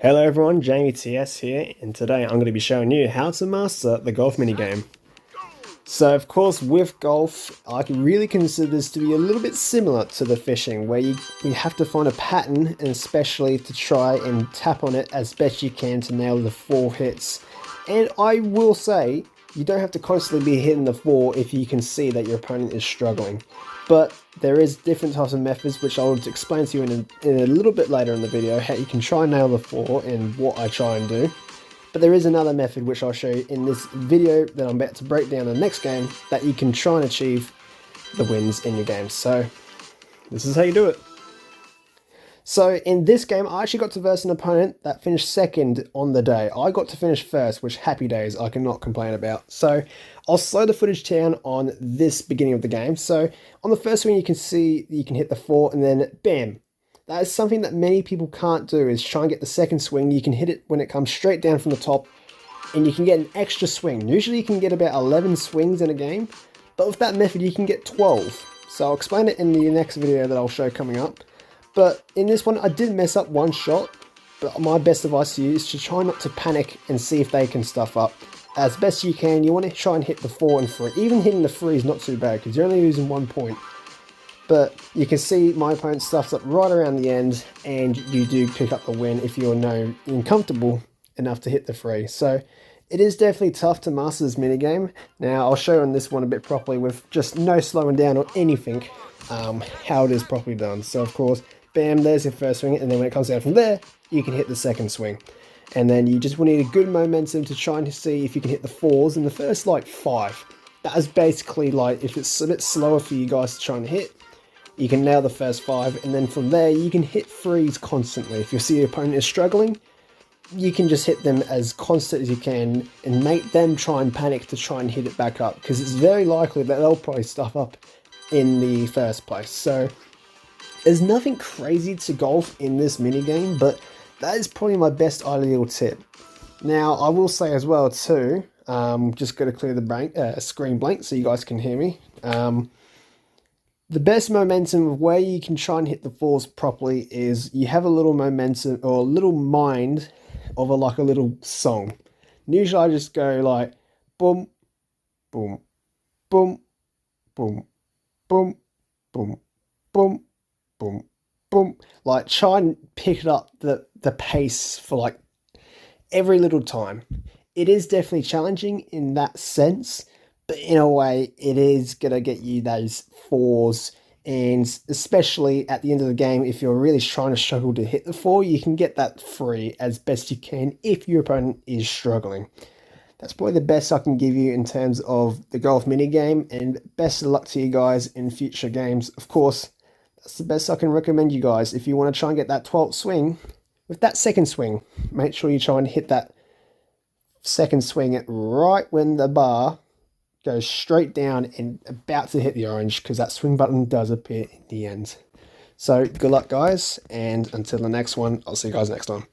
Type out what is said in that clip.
Hello everyone, Jamie TS here, and today I'm going to be showing you how to master the golf minigame. So of course with golf, I can really consider this to be a little bit similar to the fishing, where you have to find a pattern, and especially to try and tap on it as best you can to nail the 4 hits. And I will say, you don't have to constantly be hitting the 4 if you can see that your opponent is struggling. But there is different types of methods which I'll explain to you in a little bit later in the video, how you can try and nail the 4 and what I try and do. But there is another method which I'll show you in this video that I'm about to break down in the next game that you can try and achieve the wins in your game. So this is how you do it. So in this game, I actually got to verse an opponent that finished second on the day. I got to finish first, which happy days, I cannot complain about. So I'll slow the footage down on this beginning of the game. So on the first swing, you can see you can hit the 4 and then bam. That is something that many people can't do, is try and get the second swing. You can hit it when it comes straight down from the top and you can get an extra swing. Usually you can get about 11 swings in a game, but with that method you can get 12. So I'll explain it in the next video that I'll show coming up. But in this one, I did mess up one shot, but my best advice to you is to try not to panic and see if they can stuff up. As best you can, you want to try and hit the 4 and 3. Even hitting the 3 is not too bad, because you're only losing 1 point. But you can see my opponent stuffs up right around the end, and you do pick up the win if you're comfortable enough to hit the 3. So it is definitely tough to master this minigame. Now I'll show on this one a bit properly with just no slowing down or anything, how it is properly done. So of course, bam, there's your first swing, and then when it comes down from there, you can hit the second swing. And then you just will need a good momentum to try and see if you can hit the 4s in the first, like, 5. That is basically, like, if it's a bit slower for you guys to try and hit, you can nail the first 5, and then from there, you can hit 3s constantly. If you see your opponent is struggling, you can just hit them as constant as you can and make them try and panic to try and hit it back up, because it's very likely that they'll probably stuff up in the first place. So there's nothing crazy to golf in this minigame, but that is probably my best ideal tip. Now, I will say as well too, just got to clear the screen blank so you guys can hear me. The best momentum of where you can try and hit the 4s properly is you have a little momentum or a little mind of a little song. And usually I just go like boom, boom, boom, boom, boom, boom, boom, boom, boom. Like, try and pick it up the pace for like every little time. It is definitely challenging in that sense, but in a way it is gonna get you those 4s, and especially at the end of the game, if you're really trying to struggle to hit the 4, you can get that 3 as best you can if your opponent is struggling. That's probably the best I can give you in terms of the golf minigame, and best of luck to you guys in future games. Of course, that's the best I can recommend you guys. If you want to try and get that 12th swing, with that second swing, make sure you try and hit that second swing at right when the bar goes straight down and about to hit the orange, because that swing button does appear in the end. So good luck guys, and until the next one, I'll see you guys next time.